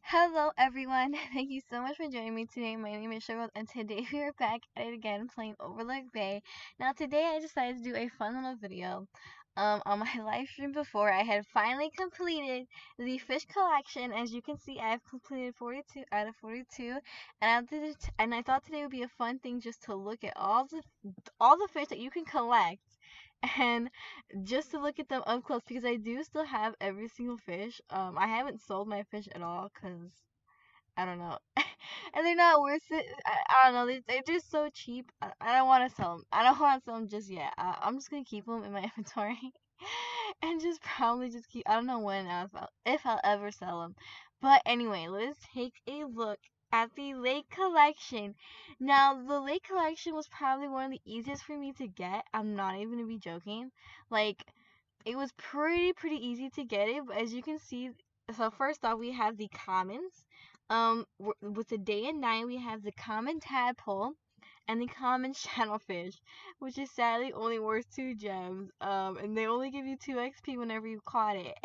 Hello everyone, thank you so much for joining me today. My name is Cheryl and today we are back at it again playing Overlook Bay. Now today I decided to do a fun little video. On my live stream before I had finally completed the fish collection. As you can see, I've completed 42 out of 42, and I thought today would be a fun thing just to look at all the fish that you can collect and just to look at them up close because I do still have every single fish. I haven't sold my fish at all because I don't know, and they're not worth it. I don't know. They're just so cheap. I don't want to sell them. I don't want to sell them just yet. I'm just gonna keep them in my inventory and just probably just keep. I don't know when if I'll ever sell them. But anyway, let's take a look at the lake collection. Now, the lake collection was probably one of the easiest for me to get. I'm not even gonna be joking. Like, it was pretty easy to get it, but as you can see, so first off we have the commons. With the day and night we have the common tadpole and the common shadowfish, which is sadly only worth 2 gems. And they only give you 2 XP whenever you caught it.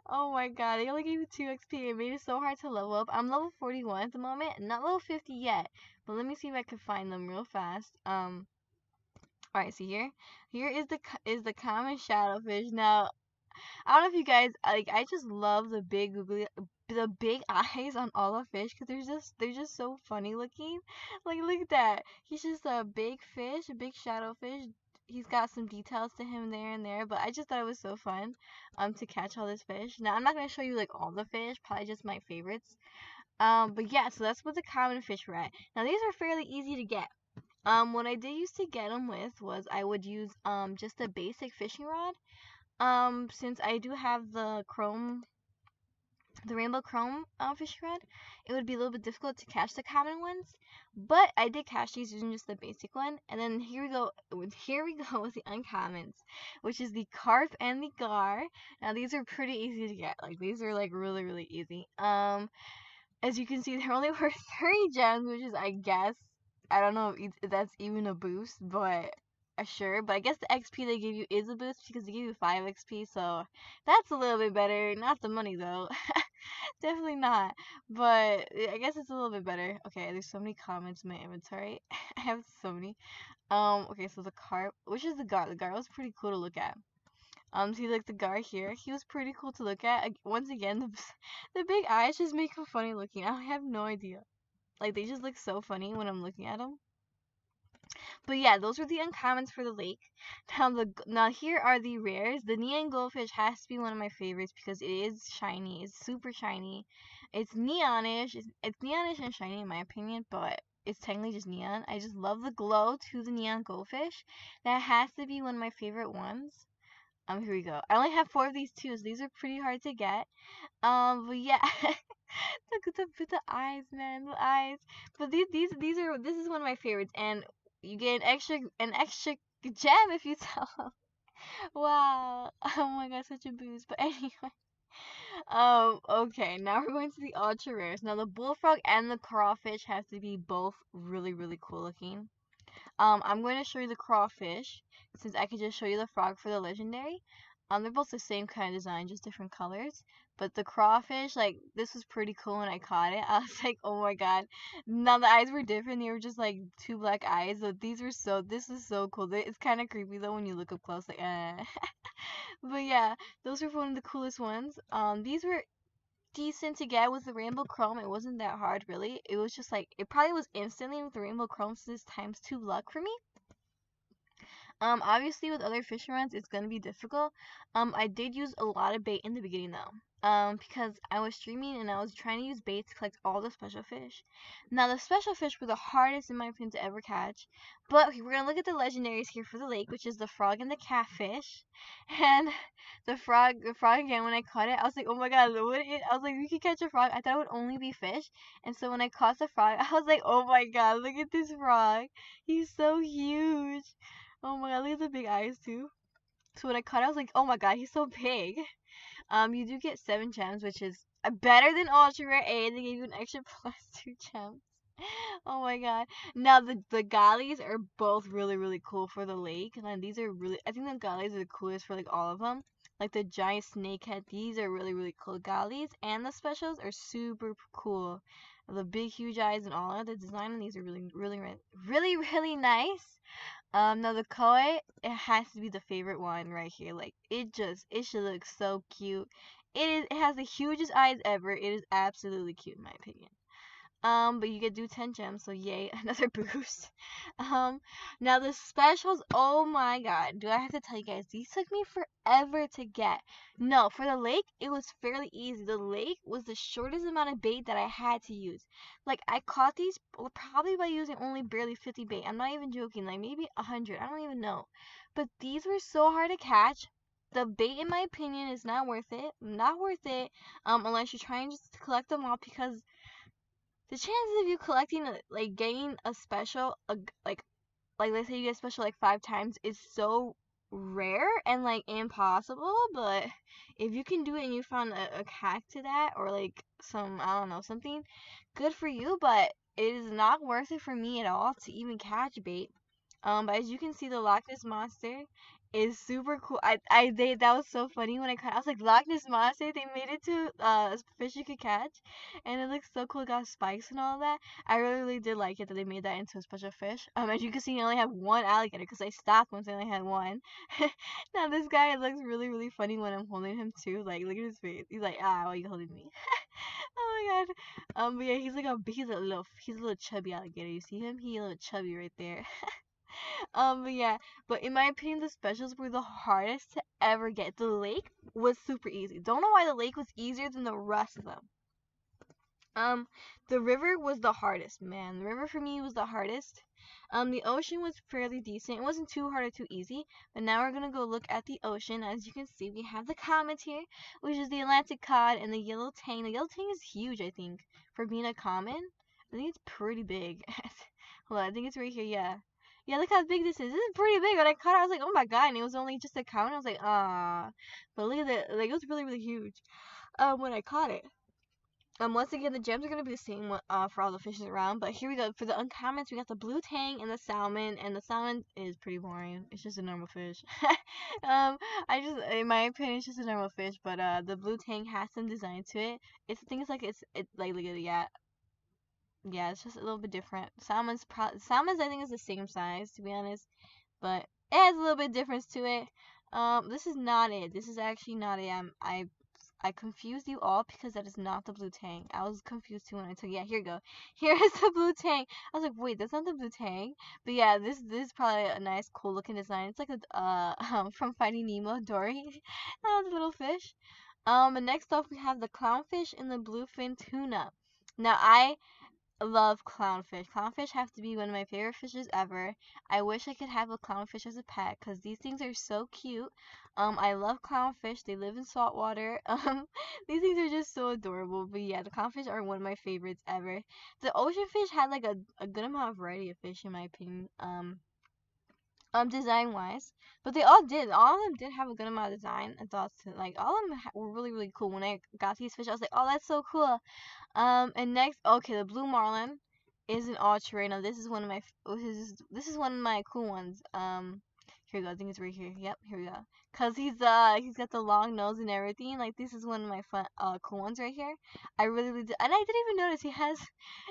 Oh my god, they only give you 2 XP. It made it so hard to level up. I'm level 41 at the moment, not level 50 yet, but let me see if I can find them real fast. Alright, see here is the common shadowfish. Now, I don't know if you guys like. I just love the big eyes on all the fish because they're just so funny looking. Like, look at that. He's just a big fish, a big shadowfish. He's got some details to him there and there, but I just thought it was so fun to catch all this fish. Now I'm not gonna show you like all the fish, probably just my favorites. But yeah, so that's what the common fish were at. Now these are fairly easy to get. What I did used to get them with was I would use just a basic fishing rod. Since I do have the rainbow chrome fishing rod, it would be a little bit difficult to catch the common ones. But I did catch these using just the basic one. And then here we go. Here we go with the uncommons, which is the carp and the gar. Now these are pretty easy to get. Like, these are like really easy. As you can see, they're only worth 3 gems, which is, I guess, I don't know if that's even a boost, but sure. But I guess the XP they give you is a boost because they give you 5 XP, so that's a little bit better. Not the money though, definitely not. But I guess it's a little bit better. Okay, there's so many comments in my inventory. I have so many. Okay, so the carp, which is the gar? The gar was pretty cool to look at. See, like the guy here, he was pretty cool to look at. Once again, the big eyes just make him funny looking. I have no idea. Like, they just look so funny when I'm looking at them. But yeah, those are the uncommons for the lake. Now here are the rares. The neon goldfish has to be one of my favorites because it is shiny. It's super shiny. It's neonish. It's neonish and shiny in my opinion, but it's technically just neon. I just love the glow to the neon goldfish. That has to be one of my favorite ones. Here we go. I only have 4 of these too, so these are pretty hard to get. But yeah, look at the eyes, man, the eyes. But this is one of my favorites, and you get an extra gem if you tell them. Wow. Oh my god, such a boost. But anyway, okay, now we're going to the ultra rares. Now the bullfrog and the crawfish have to be both really cool looking. I'm going to show you the crawfish since I can just show you the frog for the legendary. They're both the same kind of design, just different colors. But the crawfish, like, this was pretty cool when I caught it. I was like, oh my god. Now the eyes were different. They were just like 2 black eyes. So this is so cool. It's kind of creepy though when you look up close, like, But yeah, those were one of the coolest ones. These were decent to get with the rainbow chrome. It wasn't that hard really. It was just like, it probably was instantly with the rainbow chrome since times 2 luck for me. Obviously with other fishing rods, it's gonna be difficult. I did use a lot of bait in the beginning though. Because I was streaming and I was trying to use bait to collect all the special fish. Now the special fish were the hardest in my opinion to ever catch. But okay, we're gonna look at the legendaries here for the lake, which is the frog and the catfish. And the frog again. When I caught it, I was like, oh my god, I was like, we could catch a frog. I thought it would only be fish. And so when I caught the frog, I was like, oh my god, look at this frog. He's so huge. Oh my god, look at the big eyes too. So when I caught it, I was like, oh my god, he's so big. You do get 7 gems, which is better than ultra rare A. They gave you an extra plus 2 gems. Oh my god. Now the gollies are both really cool for the lake. And these are really, I think the gollies are the coolest for like all of them. like the giant snakehead. These are really, really cool. Galleys and the specials are super cool. The big, huge eyes and all of the design on these are really, really, really, really nice. Now the koi, it has to be the favorite one right here. Like it should look so cute. It has the hugest eyes ever. It is absolutely cute in my opinion. But you get do 10 gems, so yay, another boost. Um, Now the specials, oh my god, do I have to tell you guys, these took me forever to get. No, for the lake, it was fairly easy. The lake was the shortest amount of bait that I had to use. Like, I caught these probably by using only barely 50 bait. I'm not even joking, like maybe 100, I don't even know. But these were so hard to catch. The bait, in my opinion, is not worth it. Not worth it, unless you're trying just to collect them all because the chances of you collecting like getting a special like let's say you get a special like 5 times is so rare and like impossible. But if you can do it and you found a hack to that, or like some, I don't know, something, good for you. But it is not worth it for me at all to even catch bait. But as you can see, the Loch Ness monster is super cool. That was so funny when I caught. I was like, Loch Ness monster. They made it to a fish you could catch, and it looks so cool. It got spikes and all that. I really, really did like it that they made that into a special fish. As you can see, I only have one alligator because I stopped once I only had one. Now this guy, it looks really, really funny when I'm holding him too. Like, look at his face. He's like, ah, why are you holding me? Oh my god. But yeah, he's a little chubby alligator. You see him? He's a little chubby right there. But yeah, but in my opinion, the specials were the hardest to ever get. The lake was super easy. Don't know why the lake was easier than the rest of them. Um, the river was the hardest, man. The river for me was the hardest. The ocean was fairly decent. It wasn't too hard or too easy. But now we're gonna go look at the ocean. As you can see, we have the comet here, which is the Atlantic cod and the yellow tang. The yellow tang is huge, I think, for being a common. I think it's pretty big. Hold on, I think it's right here. Yeah. Yeah, look how big this is. This is pretty big. When I caught it, I was like, oh my god, and it was only just a comet. I was like, ah. But look at that. Like, it was really, really huge. When I caught it. Once again, the gems are gonna be the same for all the fishes around. But here we go. For the uncommons, we got the blue tang and the salmon. And the salmon is pretty boring. It's just a normal fish. In my opinion, it's just a normal fish. But the blue tang has some design to it. It's the thing is like it's like look at it, yeah. It's just a little bit different. Salmon's I think is the same size to be honest, but it has a little bit difference to it. This is not it. This is actually not it. I confused you all because that is not the blue tang. I was confused too when I took. Yeah, here you go. Here is the blue tang. I was like, wait, that's not the blue tang. But yeah, this is probably a nice, cool looking design. It's like a from Finding Nemo, Dory. That was a little fish. And next off we have the clownfish and the bluefin tuna. Now I love clownfish. Clownfish have to be one of my favorite fishes ever. I wish I could have a clownfish as a pet because these things are so cute. I love clownfish. They live in salt water. These things are just so adorable. But yeah, the clownfish are one of my favorites ever. The ocean fish had like a good amount of variety of fish in my opinion. Design wise, but all of them did have a good amount of design and thoughts to, like all of them were really, really cool. When I got these fish, I was like, oh, that's so cool. And next, okay, the blue marlin is an all terrain. Now this is one of my this is one of my cool ones. Here we go. I think it's right here. Yep, here we go. Cause he's got the long nose and everything. Like this is one of my fun cool ones right here. I really, really did, and I didn't even notice he has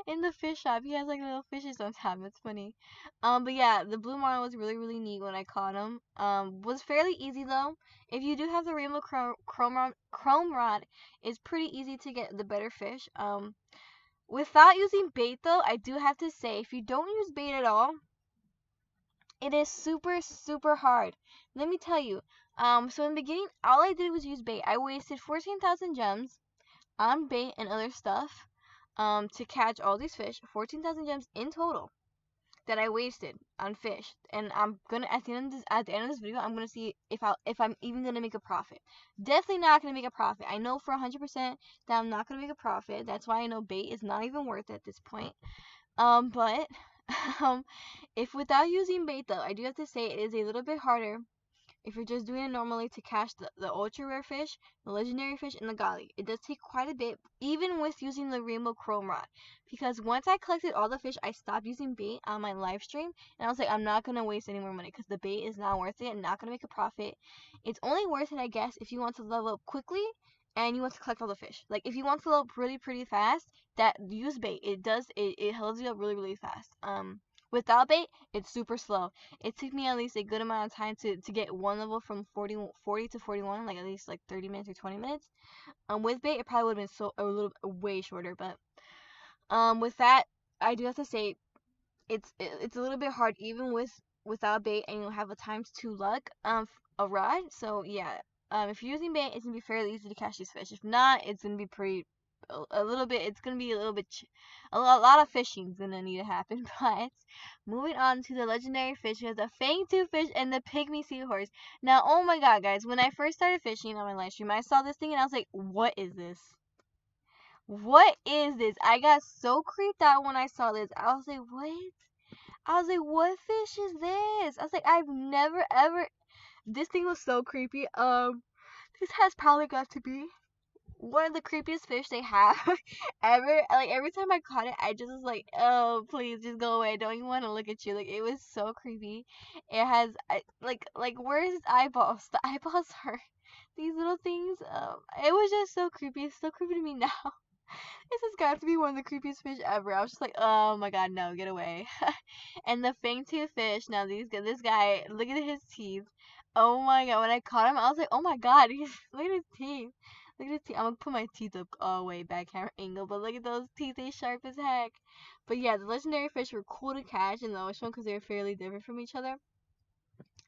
in the fish shop. He has like little fishes on top. It's funny. But yeah, the blue marlin was really, really neat when I caught him. Was fairly easy though. If you do have the rainbow chrome rod, it's pretty easy to get the better fish. Without using bait though, I do have to say, if you don't use bait at all, it is super, super hard. Let me tell you. So in the beginning, all I did was use bait. I wasted 14,000 gems on bait and other stuff, to catch all these fish. 14,000 gems in total that I wasted on fish. And I'm gonna at the end of this video, I'm gonna see if I'm even gonna make a profit. Definitely not gonna make a profit. I know for 100% that I'm not gonna make a profit. That's why I know bait is not even worth it at this point. But if without using bait though, I do have to say it is a little bit harder if you're just doing it normally to catch the ultra rare fish, the legendary fish, and the golly. It does take quite a bit, even with using the rainbow chrome rod. Because once I collected all the fish, I stopped using bait on my live stream, and I was like, I'm not gonna waste any more money because the bait is not worth it and not gonna make a profit. It's only worth it, I guess, if you want to level up quickly and you want to collect all the fish. Like if you want to level up pretty fast, that use bait. It holds you up really fast. Without bait, it's super slow. It took me at least a good amount of time to get one level from 40 to 41, like at least like 30 minutes or 20 minutes. With bait, it probably would have been so a little way shorter, but with that, I do have to say it's a little bit hard even without bait, and you have a times 2 luck a rod. So yeah, if you're using bait, it's gonna be fairly easy to catch these fish. If not, it's gonna be pretty a little bit. It's gonna be a little bit a lot of fishing's gonna need to happen. But moving on to the legendary fish, we have the fang-tooth fish and the pygmy seahorse. Now, oh my god, guys, when I first started fishing on my live stream, I saw this thing and I was like, what is this? What is this? I got so creeped out when I saw this. I was like, what? I was like, what fish is this? I was like, I've never ever. This thing was so creepy. This has probably got to be one of the creepiest fish they have ever. Like every time I caught it, I just was like, oh, please just go away. I don't even want to look at you. Like it was so creepy. It has like where's its eyeballs? The eyeballs are these little things. It was just so creepy. It's so creepy to me now. This has got to be one of the creepiest fish ever. I was just like, oh my god, no, get away. And the fang-tooth fish. Now this guy, look at his teeth. Oh my god, when I caught him, I was like, oh my god, look at his teeth. Look at his teeth. I'm gonna put my teeth up all way back camera angle, but look at those teeth, they sharp as heck. But yeah, the legendary fish were cool to catch in the ocean because they were fairly different from each other.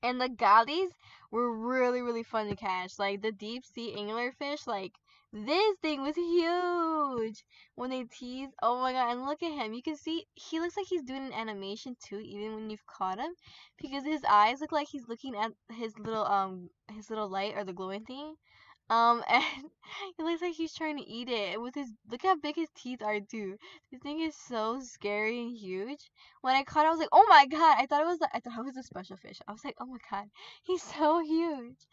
And the galleys were really fun to catch. Like the deep sea anglerfish, like this thing was huge when they tease. Oh my god! And look at him. You can see he looks like he's doing an animation too, even when you've caught him, because his eyes look like he's looking at his little light or the glowing thing. And it looks like he's trying to eat it with his. Look how big his teeth are too. This thing is so scary and huge. When I caught it, I was like, oh my god! I thought it was a special fish. I was like, oh my god, he's so huge.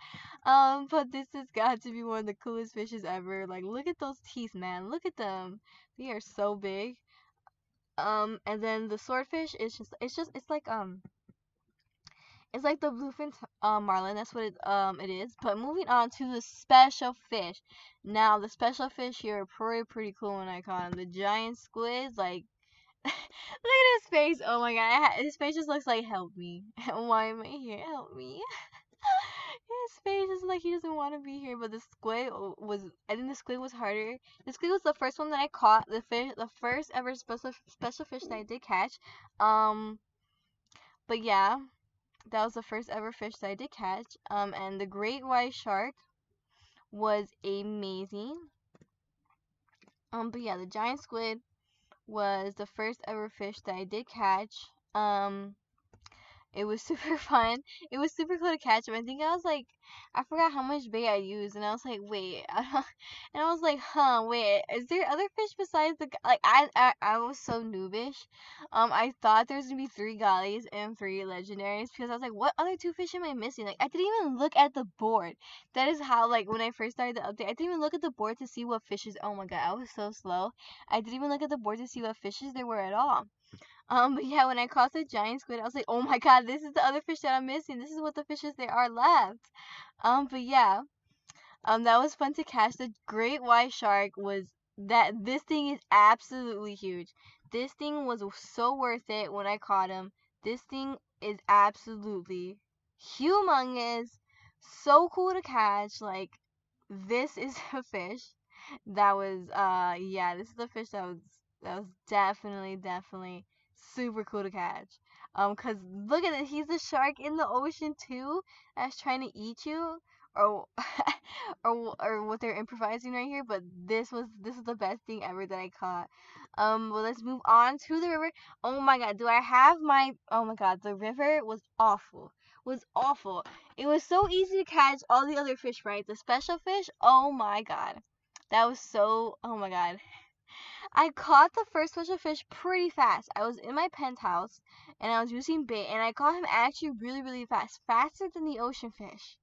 But this has got to be one of the coolest fishes ever. Like, look at those teeth, man. Look at them. They are so big. And then the swordfish is it's like the bluefin marlin. That's what it is. But moving on to the special fish. Now the special fish here are pretty cool when I caught them. The giant squids, like look at his face. Oh my god, his face just looks like help me. Why am I here? Help me. His face is like he doesn't want to be here. But the squid was. I think the squid was harder. The squid was the first one that I caught. The first ever special fish that I did catch. Um, but yeah. That was the first ever fish that I did catch. And the great white shark was amazing. But yeah, the giant squid was the first ever fish that I did catch. It was super fun. It was super cool to catch him. I think I was like, I forgot how much bait I used, and I was like, wait, and I was like, wait, is there other fish besides like I was so noobish. I thought there was gonna be 3 gollies and 3 legendaries because I was like, what other 2 fish am I missing? Like I didn't even look at the board. That is how like when I first started the update, I didn't even look at the board to see what fishes. Oh my god, I was so slow. I didn't even look at the board to see what fishes there were at all. But yeah, when I caught the giant squid, I was like, oh my god, this is the other fish that I'm missing. This is what the fishes there are left. But yeah, that was fun to catch. The great white shark was this thing is absolutely huge. This thing was so worth it when I caught him. This thing is absolutely humongous. So cool to catch. Like, this is a fish that was yeah, this is a fish that was definitely super cool to catch. Cause look at it, he's a shark in the ocean too that's trying to eat you, or or what they're improvising right here. But this is the best thing ever that I caught. Well, let's move on to the river. Oh my god, do I have my? Oh my god, the river was awful. Was awful. It was so easy to catch all the other fish, right? The special fish. Oh my god, that was so. Oh my god. I caught the first special fish pretty fast. I was in my penthouse and I was using bait and I caught him actually really, really fast. Faster than the ocean fish.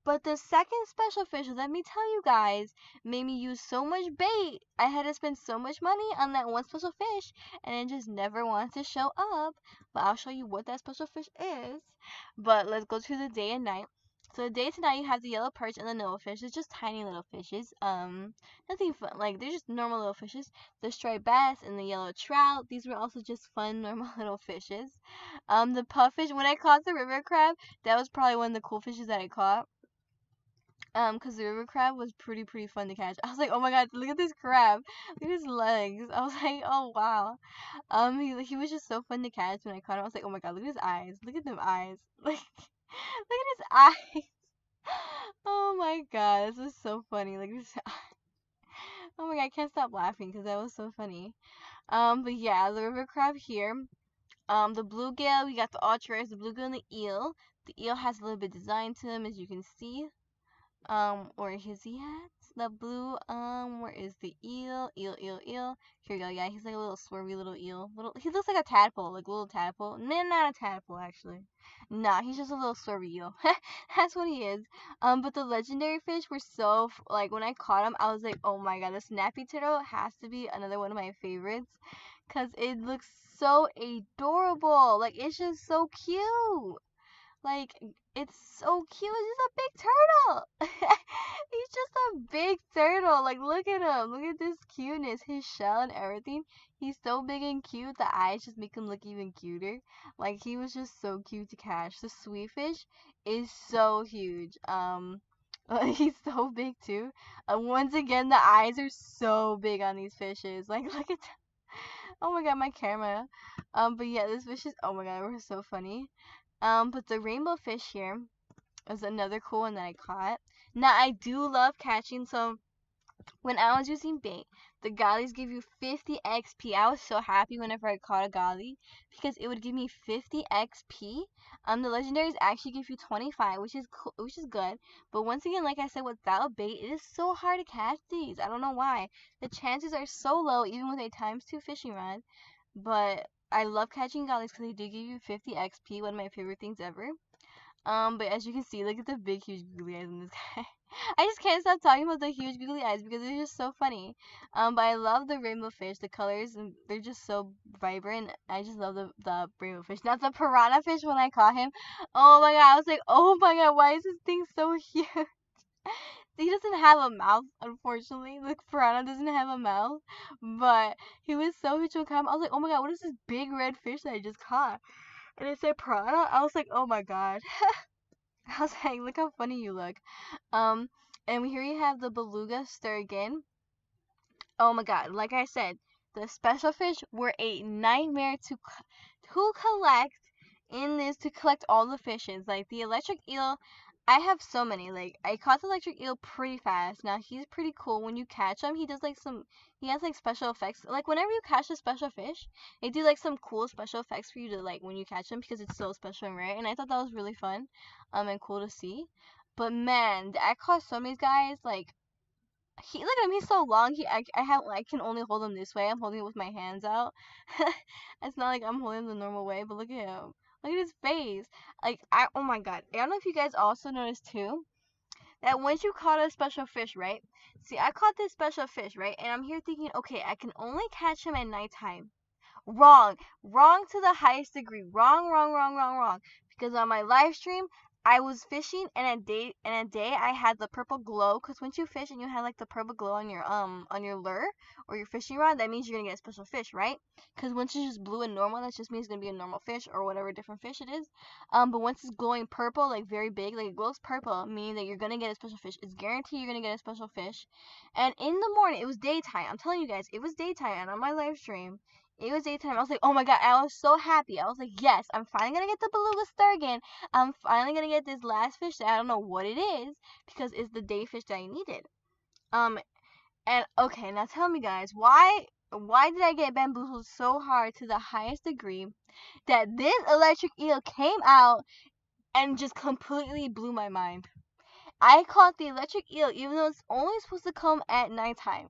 But the second special fish, let me tell you guys, made me use so much bait. I had to spend so much money on that one special fish, and it just never wanted to show up. But I'll show you what that special fish is. But let's go to the day and night. So the day to night, you have the yellow perch and the fish. It's just tiny little fishes. Nothing fun. Like they're just normal little fishes. The striped bass and the yellow trout. These were also just fun, normal little fishes. The puffish. When I caught the river crab, that was probably one of the cool fishes that I caught. Cause the river crab was pretty fun to catch. I was like, oh my god, look at this crab, look at his legs. I was like, oh wow. He was just so fun to catch when I caught him. I was like, oh my god, look at his eyes, look at them eyes, like look at his eyes. Oh my god, this was so funny. Like this. Oh my god, I can't stop laughing because that was so funny. But yeah, the river crab here. The bluegill, we got the ultras, the bluegill and the eel. The eel has a little bit of design to them, as you can see. Where is he at? The blue, where is the eel? Eel. Here we go. Yeah, he's like a little swervy little eel. He looks like a tadpole, like a little tadpole. No, not a tadpole, actually. Nah, he's just a little swervy eel. That's what he is. But the legendary fish were so, like, when I caught him, I was like, oh my god, the snappy turtle has to be another one of my favorites. Cause it looks so adorable. Like, it's just so cute. Like, it's so cute. It's just a big turtle. He's just a big turtle. Like, look at him. Look at this cuteness. His shell and everything. He's so big and cute. The eyes just make him look even cuter. Like, he was just so cute to catch. The sweet fish is so huge. He's so big too. Once again, the eyes are so big on these fishes. Like, look at. Oh my god, my camera. But yeah, this fish is. Oh my god, we're so funny. But the rainbow fish here is another cool one that I caught. Now, I do love catching some. When I was using bait, the gollies give you 50 XP. I was so happy whenever I caught a golly because it would give me 50 XP. The legendaries actually give you 25, which is cool, which is good. But once again, like I said, without bait, it is so hard to catch these. I don't know why. The chances are so low, even with a ×2 fishing rod. But I love catching gollies because they do give you 50 XP, one of my favorite things ever. But as you can see, look at the big, huge googly eyes in this guy. I just can't stop talking about the huge googly eyes because they're just so funny. But I love the rainbow fish, the colors, and they're just so vibrant. I just love the rainbow fish. Now the piranha fish, when I caught him, oh my god, I was like, oh my god, why is this thing so huge? He doesn't have a mouth, unfortunately. The piranha doesn't have a mouth, but he was so huge to come. I was like, oh my god, what is this big red fish that I just caught? And it said piranha. I was like, oh my god. I was like, look how funny you look. Um, and here you have the beluga sturgeon. Oh my god, like I said, the special fish were a nightmare to collect in this, to collect all the fishes. Like the electric eel, I have so many. Like I caught the electric eel pretty fast. Now he's pretty cool. When you catch him, he does like he has like special effects. Like whenever you catch a special fish, they do like some cool special effects for you to like when you catch them because it's so special and rare. And I thought that was really fun, and cool to see. But man, I caught so many guys like look at him, he's so long. I can only hold him this way. I'm holding it with my hands out. It's not like I'm holding him the normal way, but look at him. Look at his face. Like oh my god. I don't know if you guys also noticed too that once you caught a special fish, right? See, I caught this special fish, right? And I'm here thinking, okay, I can only catch him at nighttime. Wrong. Wrong to the highest degree. Wrong. Because on my live stream, I was fishing and a day I had the purple glow, because once you fish and you have like the purple glow on your lure or your fishing rod, that means you're gonna get a special fish, right? Because once it's just blue and normal, that just means it's gonna be a normal fish or whatever different fish it is. But once it's glowing purple, like very big, like it glows purple, meaning that you're gonna get a special fish. It's guaranteed you're gonna get a special fish. And in the morning, it was daytime. I'm telling you guys, it was daytime, and on my live stream, it was daytime. I was like, oh my god, I was so happy. I was like, yes, I'm finally gonna get the beluga sturgeon. I'm finally gonna get this last fish that I don't know what it is because it's the day fish that I needed. And okay, now tell me guys, why did I get bamboozled so hard to the highest degree that this electric eel came out and just completely blew my mind? I caught the electric eel even though it's only supposed to come at nighttime.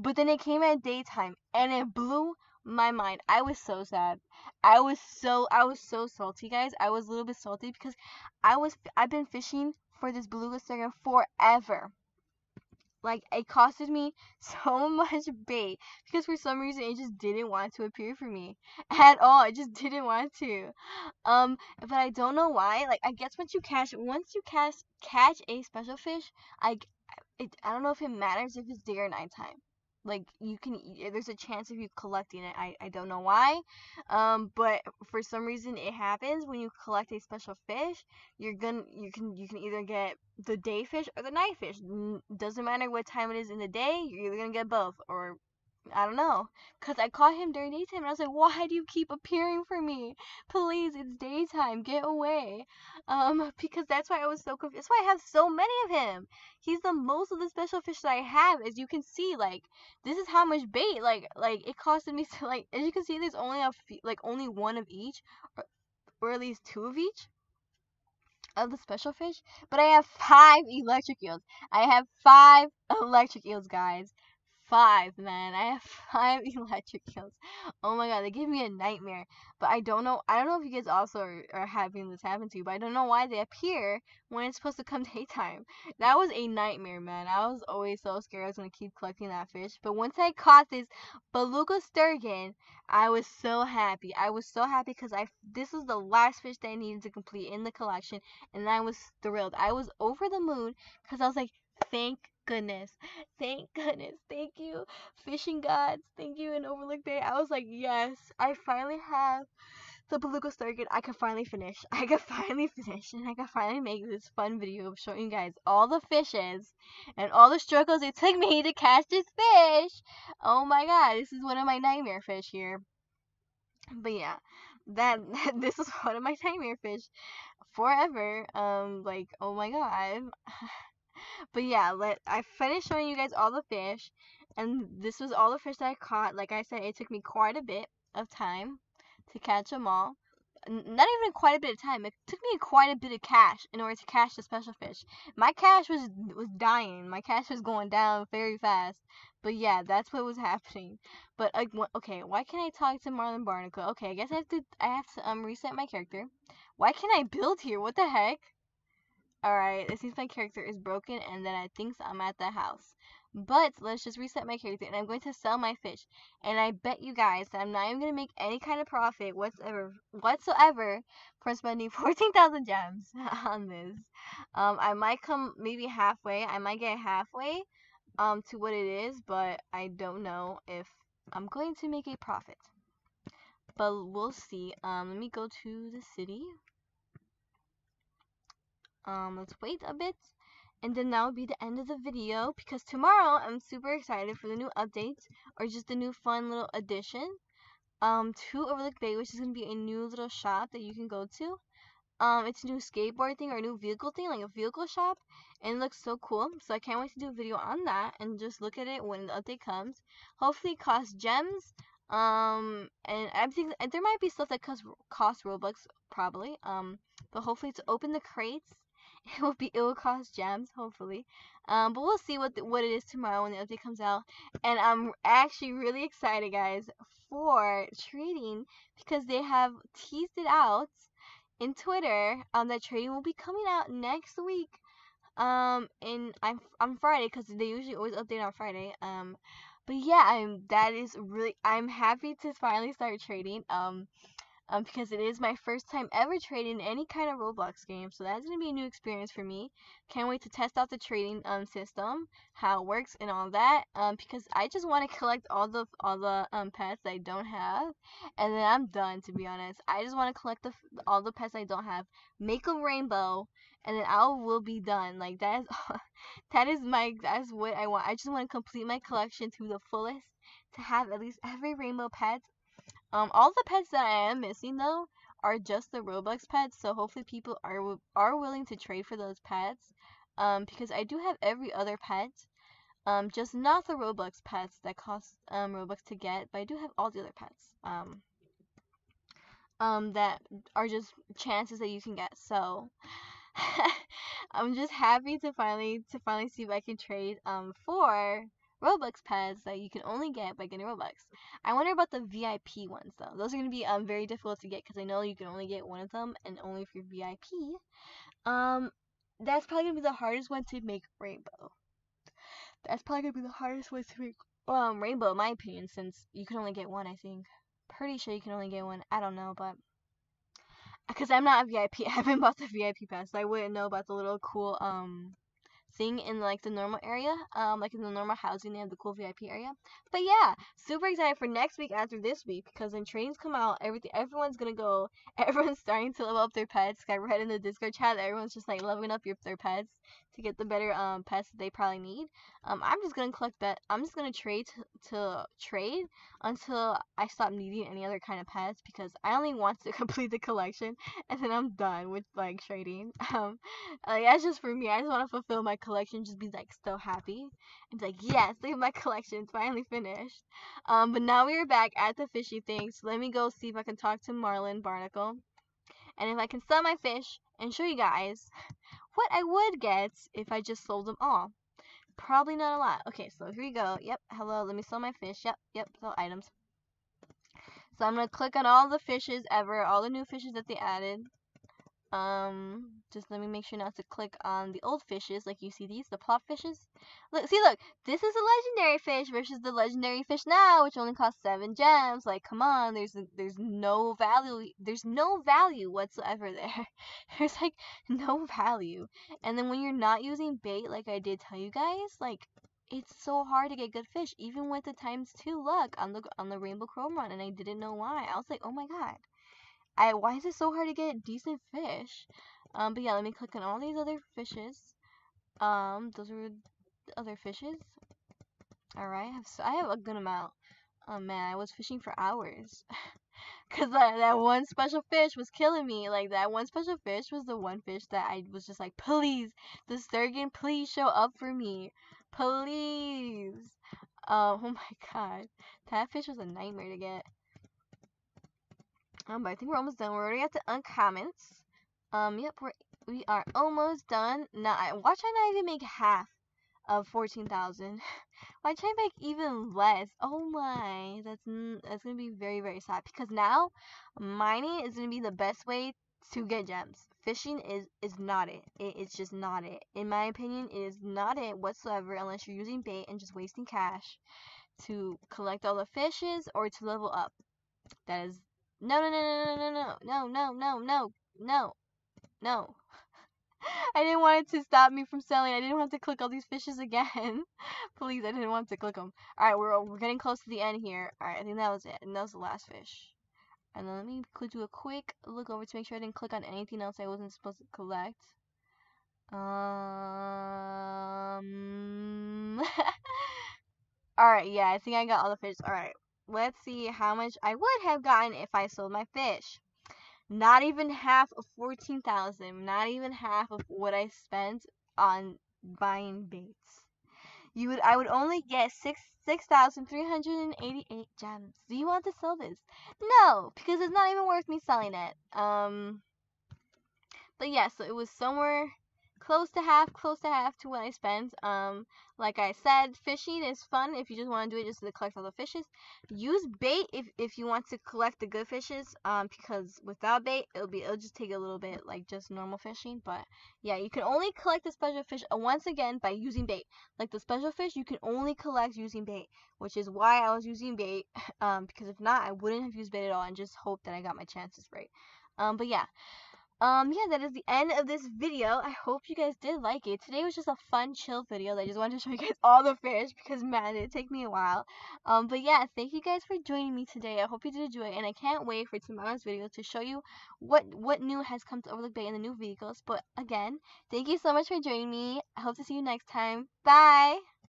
But then it came at daytime and it blew my mind. I was so sad. I was so salty, guys. I was a little bit salty because I've been fishing for this beluga sturgeon forever. Like, it costed me so much bait because for some reason it just didn't want to appear for me at all. It just didn't want to. But I don't know why. Like, I guess once you catch a special fish, I I don't know if it matters if it's day or nighttime. Like, there's a chance of you collecting it. I don't know why. But for some reason it happens when you collect a special fish. You can either get the day fish or the night fish. Doesn't matter what time it is in the day. You're either gonna get both, or I don't know. Cause I caught him during daytime and I was like, why do you keep appearing for me? Please, it's daytime. Get away. Because that's why I was so confused. That's why I have so many of him. He's the most of the special fish that I have, as you can see. Like, this is how much bait. Like it costed me so, like, as you can see, there's only only one of each, or at least two of each of the special fish, but I have 5 electric eels. I have 5 electric eels, guys. Five, man. I have 5 electric eels. Oh my god, they give me a nightmare. But I don't know. I don't know if you guys also are having this happen to you, but I don't know why they appear when it's supposed to come daytime. That was a nightmare, man. I was always so scared I was gonna keep collecting that fish. But once I caught this beluga sturgeon, I was so happy. I was so happy because this was the last fish that I needed to complete in the collection, and I was thrilled. I was over the moon because I was like, thank goodness, thank goodness, thank you, fishing gods, thank you, in Overlook Bay. I was like, yes, I finally have the beluga sturgeon. I can finally finish. I can finally finish, and I can finally make this fun video of showing you guys all the fishes and all the struggles it took me to catch this fish. Oh my god, this is one of my nightmare fish here. But yeah, that this is one of my nightmare fish forever. Like, oh my god. But yeah, I finished showing you guys all the fish, and this was all the fish that I caught. Like I said, it took me quite a bit of time to catch them all. Not even quite a bit of time. It took me quite a bit of cash in order to catch the special fish. My cash was dying. My cash was going down very fast. But yeah, that's what was happening. But okay, why can't I talk to Marlon Barnacle? Okay, I guess I have to reset my character. Why can't I build here? What the heck? Alright, it seems my character is broken and then I think I'm at the house. But let's just reset my character and I'm going to sell my fish. And I bet you guys that I'm not even going to make any kind of profit whatsoever for spending 14,000 gems on this. I might come maybe halfway. I might get halfway to what it is, but I don't know if I'm going to make a profit. But we'll see. Let me go to the city. Let's wait a bit, and then that will be the end of the video, because tomorrow I'm super excited for the new updates, or just the new fun little addition to Overlook Bay, which is going to be a new little shop that you can go to. It's a new skateboard thing, or a new vehicle thing, like a vehicle shop, and it looks so cool. So I can't wait to do a video on that and just look at it when the update comes. Hopefully it costs gems. And I think there might be stuff that cost Robux, probably. But hopefully to open the crates, it will cost gems, hopefully. But we'll see what it is tomorrow when the update comes out. And I'm actually really excited, guys, for trading, because they have teased it out in Twitter, that trading will be coming out next week. And on Friday, because they usually always update on Friday. But yeah, I'm happy to finally start trading. Because it is my first time ever trading any kind of Roblox game, so that's gonna be a new experience for me. Can't wait to test out the trading system, how it works, and all that. Because I just want to collect all the pets I don't have, and then I'm done. To be honest, I just want to collect all the pets I don't have, make them rainbow, and then I will be done. Like, that is that's what I want. I just want to complete my collection to the fullest, to have at least every rainbow pet. All the pets that I am missing, though, are just the Robux pets, so hopefully people are willing to trade for those pets. Because I do have every other pet, just not the Robux pets that cost Robux to get, but I do have all the other pets. That are just chances that you can get. So I'm just happy to finally see if I can trade for Robux pads that you can only get by getting Robux. I wonder about the VIP ones though. Those are gonna be very difficult to get because I know you can only get one of them and only if you're VIP. That's probably gonna be the hardest one to make rainbow. That's probably gonna be the hardest one to make rainbow in my opinion since you can only get one. I think. Pretty sure you can only get one. I don't know, but because I'm not a VIP, I haven't bought the VIP pass, so I wouldn't know about the little cool thing in like the normal area, like in the normal housing, they have the cool VIP area. But yeah, super excited for next week after this week because when trains come out, everyone's gonna go. Everyone's starting to level up their pets. I read in the Discord chat that everyone's just like leveling up their pets to get the better pets that they probably need. I'm just gonna collect bet. I'm just gonna trade to trade until I stop needing any other kind of pets because I only want to complete the collection and then I'm done with like trading. Like that's just for me. I just want to fulfill my collection, just be like so happy and be like, yes, look at my collection, it's finally finished. But now we are back at the fishy thing. So let me go see if I can talk to Marlin Barnacle, and if I can sell my fish and show you guys what I would get if I just sold them all. Probably not a lot. Okay, so here we go. Yep. Hello. Let me sell my fish. Yep. Sell items. So I'm gonna click on all the fishes ever, all the new fishes that they added. Just let me make sure not to click on the old fishes, like you see these, the plop fishes. Look, this is a legendary fish versus the legendary fish now, which only costs 7 gems. Like, come on, there's no value whatsoever there. There's like no value. And then when you're not using bait, like I did tell you guys, like it's so hard to get good fish, even with the ×2 luck on the Rainbow Chrome run, and I didn't know why. I was like, oh my god. Why is it so hard to get decent fish? But yeah, let me click on all these other fishes. Those are the other fishes. Alright, I have a good amount. Oh man, I was fishing for hours. Cause that one special fish was killing me. Like that one special fish was the one fish that I was just like, please, the Sturgeon, please show up for me. Please. Oh my god. That fish was a nightmare to get. But I think we're almost done. We're already at the uncommons. Yep, we are almost done. Now, why can't I even make half of 14,000? Why can't I make even less? Oh my, that's gonna be very, very sad. Because now, mining is gonna be the best way to get gems. Fishing is not it. It's just not it. In my opinion, it is not it whatsoever unless you're using bait and just wasting cash to collect all the fishes or to level up. That is no. I didn't want it to stop me from selling. I didn't want to click all these fishes again. Please, I didn't want to click them. Alright, we're getting close to the end here. Alright, I think that was it. And that was the last fish. And then let me do a quick look over to make sure I didn't click on anything else I wasn't supposed to collect. Alright, yeah, I think I got all the fish. Alright, let's see how much I would have gotten if I sold my fish. Not even half of 14,000. Not even half of what I spent on buying baits. I would only get 6,388 gems. Do you want to sell this? No, because it's not even worth me selling it. But yeah, so it was somewhere close to half to what I spent. Like I said, fishing is fun if you just want to do it just to collect all the fishes. Use bait if you want to collect the good fishes. Because without bait, it'll just take a little bit like just normal fishing. But yeah, you can only collect the special fish once again by using bait. Like the special fish, you can only collect using bait, which is why I was using bait. Because if not, I wouldn't have used bait at all and just hope that I got my chances right. But yeah. Yeah, that is the end of this video. I hope you guys did like it. Today was just a fun, chill video. I just wanted to show you guys all the fish because, man, it took me a while. But yeah, thank you guys for joining me today. I hope you did enjoy it, and I can't wait for tomorrow's video to show you what new has come to Overlook Bay in the new vehicles. But again, thank you so much for joining me. I hope to see you next time. Bye!